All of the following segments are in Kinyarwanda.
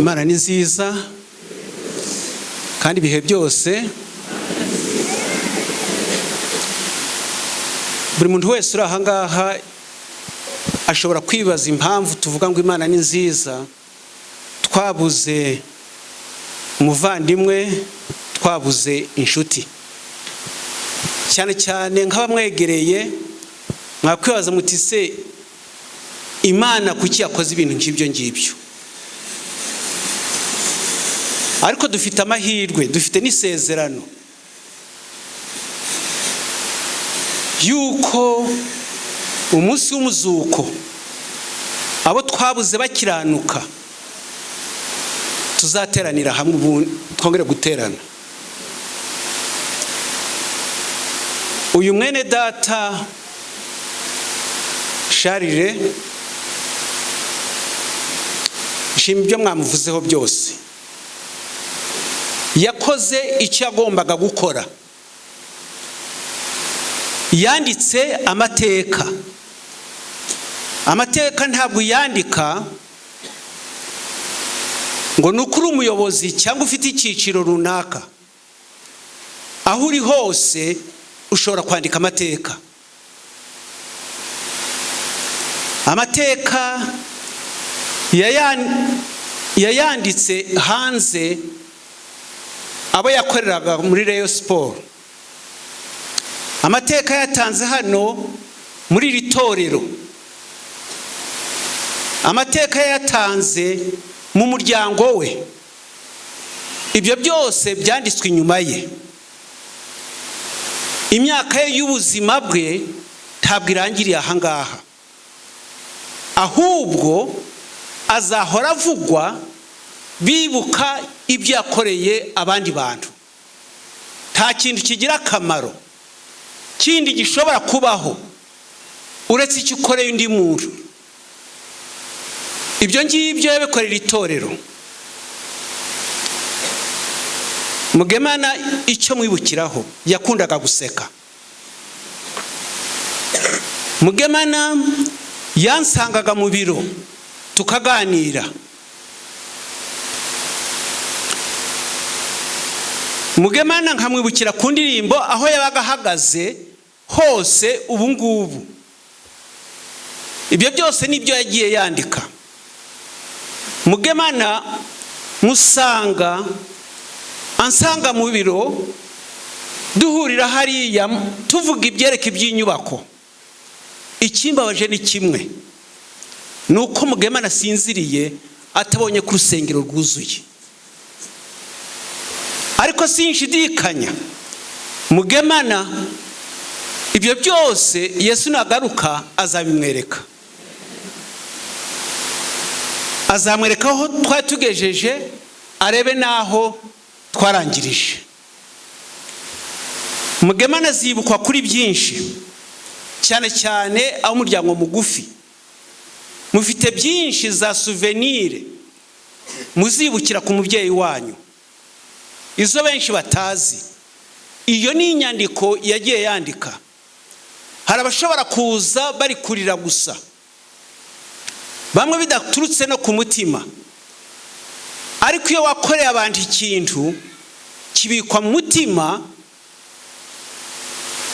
Imana ni nziza kandi ibihe byose. Buri muntu wese uri aha ngaha ashobora kwibaza impamvu tuvuga ngo Imana ni nziza. Twabuze umuvandimwe, twabuze inshuti, cyane cyane nk'abamwegereye. Mwakwibaza muti se Imana kuki yakoze ibintu nk'ibyo ngibyo? Ariko dufite amahirwe, dufite n'isezerano yuko umunsi w'umuzuko abo twabuze bakiranuka tuzateranira hamwe, ubu twongere guterana. Uyu mwene data Charles, nshima ibyo mwamuvuzeho byose. Yakoze icyo yagombaga gukora, yanditse amateka. Amateka ntabwo yandika ngo nukuri umuyobozi cyangwa ufite icyiciro runaka. Aho uri hose ushobora kwandika amateka. Amateka yayanditse hanze abo yakoreraga muri Rayon Sport. Amateka yatanze hano muri iri torero. Amateka yatanze mu muryango we. Ibyo byose byanditswe inyuma ye. Imyaka ye y'ubuzima bwe ntabwo irangiriye aha ngaha, ahubwo azahora avugwa bibuka ibyo yakoreye abandi bantu. Nta kintu kigira akamaro kindi gishobora kubaho uretse icyo ukoreye undi muntu. Ibyo ngibyo yabikorera itorero. Mugemana icyo mwibukiraho, yakundaga guseka. Mugemana yansangaga mu biro tukaganira. Mugemana nkamwibukira ku ndirimbo aho yabaga ahagaze hose ubu ngubu. Ibyo byose nibyo yagiye yandika. Mugemana ansanga mu biro duhurira hariya tuvuga ibyereke by'inyubako. Ikimbabaje ni kimwe, nuko Mugemana asinziriye atabonye ku rusengero rwuzuye. Ariko sinshidikanya Mugemana ibyo byose Yesu nagaruka azabimwereka. Azamwereka aho twatugejeje, arebe naho twarangirije. Mugemana azibukwa kuri byinshi, cyane cyane aho umuryango mugufi. Mufite byinshi za souvenir muzibukira ku mubyeyi wanyu, izo benshi batazi. Iyo ni inyandiko yagiye yandika. Hari abashobora kuza bari kurira gusa, bamwe bidaturutse no ku mutima. Ariko iyo wakoreye abantu ikintu kibikwa mu mutima,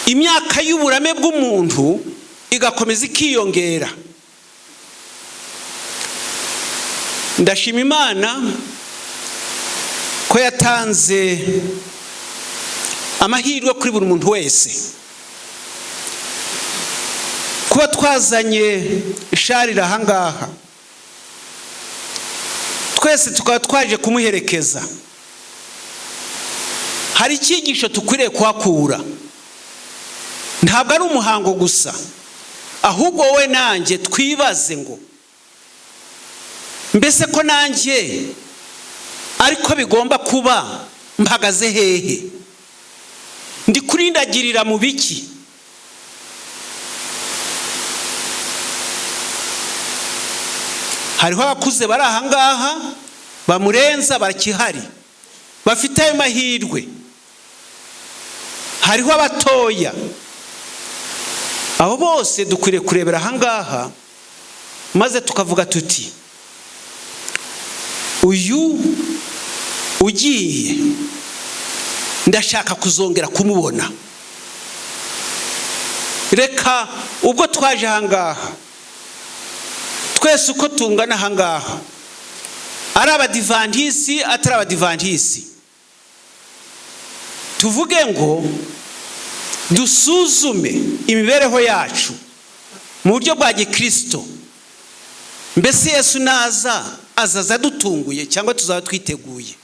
imyaka y'uburame bw'umuntu igakomeza ikiyongera. Ndashima Imana ko yatanze amahirwe kuri buri muntu wese. Kuba twazanye Charles aha ngaha, twese tukaba twaje kumuherekeza. Hari icyigisho tukwiriye kuhakura. Ntabwo ari umuhango gusa, ahubwo wowe nanjye twibaze ngo mbese ko nanjye ariko bigomba kuba mpagaze hehe? Ndi kurindagirira mu biki? Hariho abakuze bari aha ngaha bamurenza barakihari, bafite ayo mahirwe. Hariho abatoya. Abo bose dukwiriye kurebera aha ngaha maze tukavuga tuti uyu ugiye ndashaka kuzongera kumubona. Reka ubwo twaje ahangaha twese uko tungana ahangaha, ari abadivantisi atari abadivantisi, tuvuge ngo dusuzume imibereho yacu mu buryo bwa gikristo. Mbese Yesu naza azaza dutunguye cyangwa tuzaba twiteguye?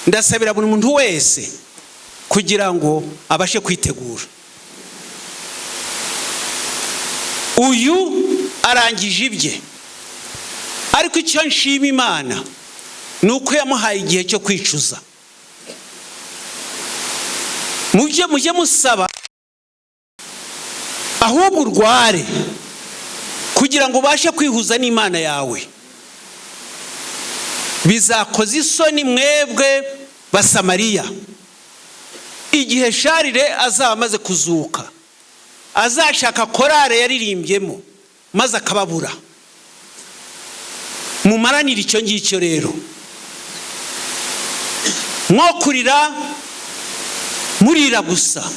Ndasabira buri muntu wese kugira ngo abashe kwitegura. Uyu arangije ibye, ariko icyo nshima Imana ni uko yamuhaye igihe cyo kwicuza. Mujye musaba ahubwo urware kugira ngo ubashe kwihuza n'Imana yawe. Bizakoze isoni mwebwe Basamariya igihe Sharire azaba amaze kuzuka, azashaka korale yaririmbyemo maze akababura. Mumaranire icyo ngicyo rero, mwokurira murira gusa,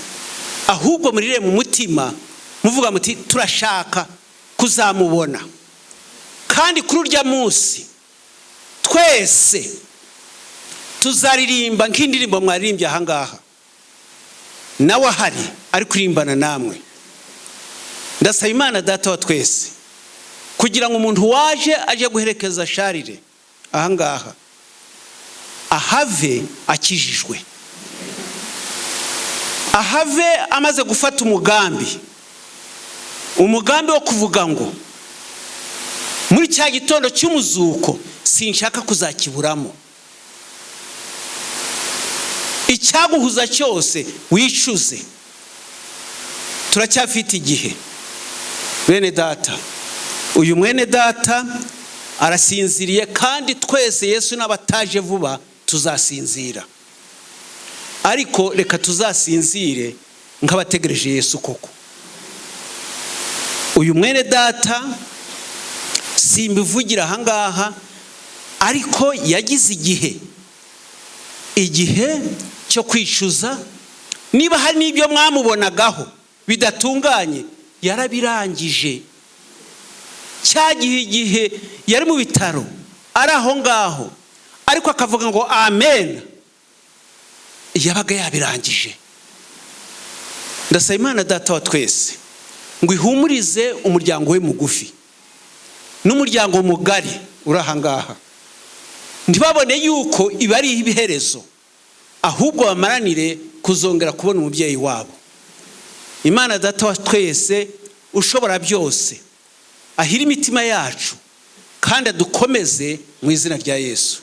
ahubwo murire mu mutima muvuga muti turashaka kuzamubona. Kandi kuri urya munsi twese tuzaririmba nk'indirimbo mwaririmbye ahangaha, nawe ahari ari kurimbana namwe. Ndasaba Imana Data wa twese kugira ngo umuntu waje aje guherekeza Sharire ahangaha ahave akijijwe, ahave amaze gufata umugambi wo kuvuga ngo muri cya gitondo cy'umuzuko sinshaka kuzakiburamo. Icyaguhuza cyose wicuze, turacyafite igihe. Bene data, uyu mwene data arasinziriye, kandi twese Yesu n'abataje vuba tuzasinzira. Ariko reka tuzasinzire nk'abategereje Yesu koko. Uyu mwene data simbivugira ahangaha, ariko yagize igihe cyo kwicuza. Niba hari n'ibyo mwamubonagaho bidatunganye, yarabirangije. Cyagihe igihe yari mu bitaro ari aho ngaho, ariko akavuga ngo amen, yabaga yabirangije. Ndasaba Imana Data wa twese ngo ihumurize umuryango we mugufi n'umuryango mugari uri ahangaha, ntibabone yuko iba ari ibiherezo, ahubwo bamaranire kuzongera kubona umubyeyi wabo. Imana Data wa twese ushobora byose ahira imitima yacu kandi adukomeze mu izina rya Yesu.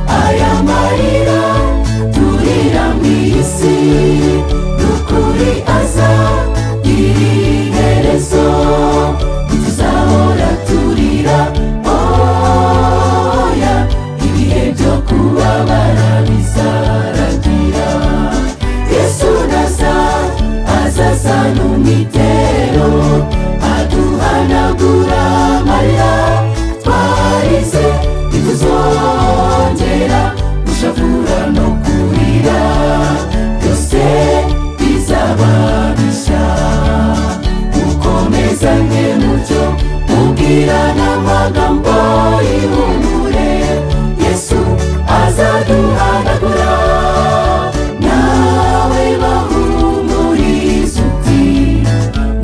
Aya marira turira mwisi kubabara bizarangira. Yesu naza azaza n'umwitero, aduhanagura amarira twarize, ntituzongera gushavura no kurira, byose bizaba bishya. Mukomezanye mutyo mubwirana amagambo y'ihumure, Yesu azaduhanagura. Nawe bahumuriza uti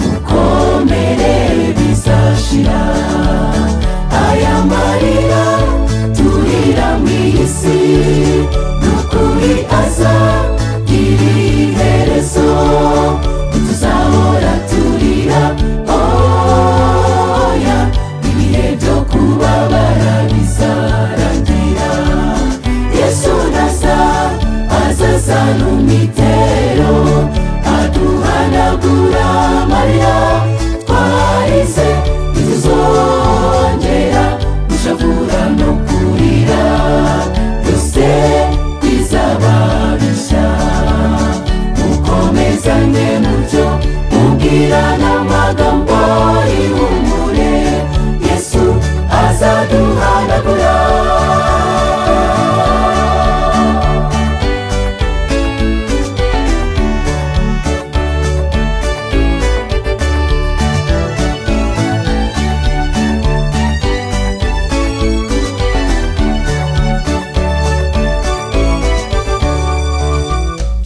mukomere bizashira. Aya marira turira mw'iyi si n'ukuri azagira iherezo, ntituzahora turira oya, ibihe byo kubabara bizarangira. Yesu naza azaza n'umwitero, aduhanagura amarira twarize, ntituzongera gushavura no kurira, byose bizaba bishya. Mukomezanye mutyo mubwirana amagambo y'ihumure, Yesu azaduhanagura.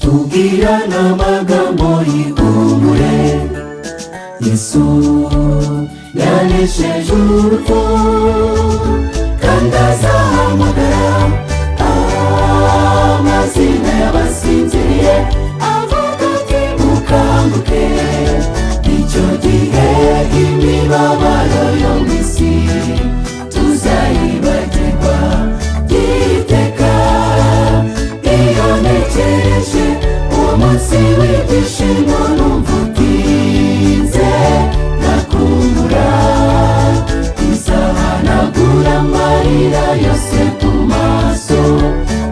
Tubwirana amagambo y'ihumure, Yesu yanesheje urupfu kandi azahamagara amazina y'abasinziriye, avuga ati mukanguke. Icyo gihe imibabaro yo mu isi tuzayibagirwa by'iteka. Iyo ntekereje uwo munsi w'ibyishimo numva utinze, ndakumbura izahanagura amarira yose ku maso,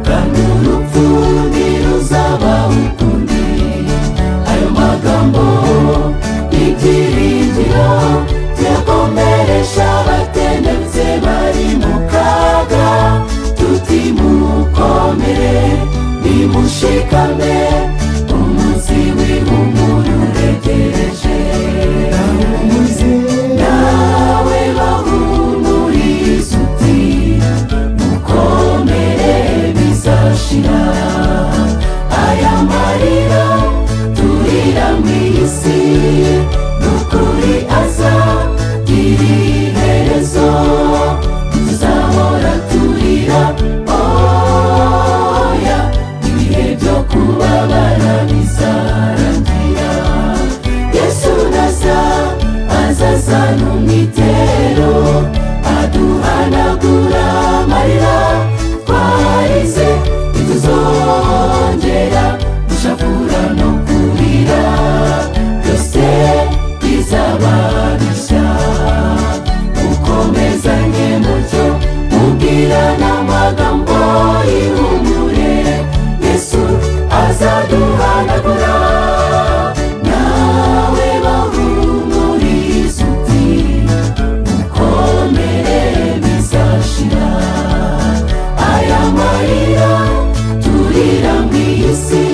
kandi urupfu ntiruzaba ukundi. Ayo magambo y'ibyiringiro tuyakomeresha abatendetse bari mu kaga, tuti mukomere nimushikame, umunsi w'ihumure uregereje. Nawe bahumuriza uti mukomere bizashira. Aya marira turira mw'iyi si n'ukuri azagira iherezo, ntituzahora turira oya, ibihe byo kubabara bizarangira. Yesu naza azaza n'umwitero, aduhanagura amarira twarize, ntituzongera gushavura no kurira, byose bizaba bishya. Mukomezanye mutyo mubwirana amagambo y'ihumure, Yesu azaduhanagura. Nawe bahumuriza uti mukomere bizashira. Aya marira turira mw'iyi si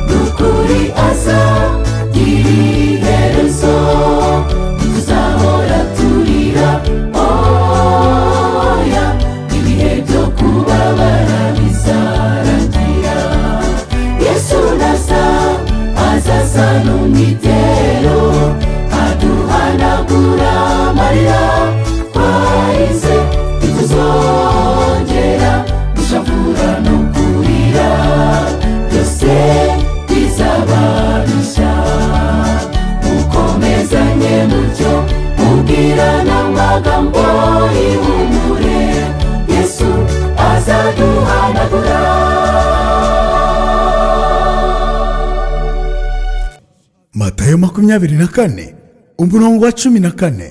n'ukuri azagira iherezo, ntituzahora turira oya, ibihe byo kubabara bizarangira. Yesu naza azaza n'umwitero, aduhanagura amarira twarize, ntituzongera gushavura no kurira, byose bizaba bishya. Mukomezanye mutyo mubwirana amagambo y'ihumure, Yesu azaduhanagura. Matayo 24 umurongo wa 14.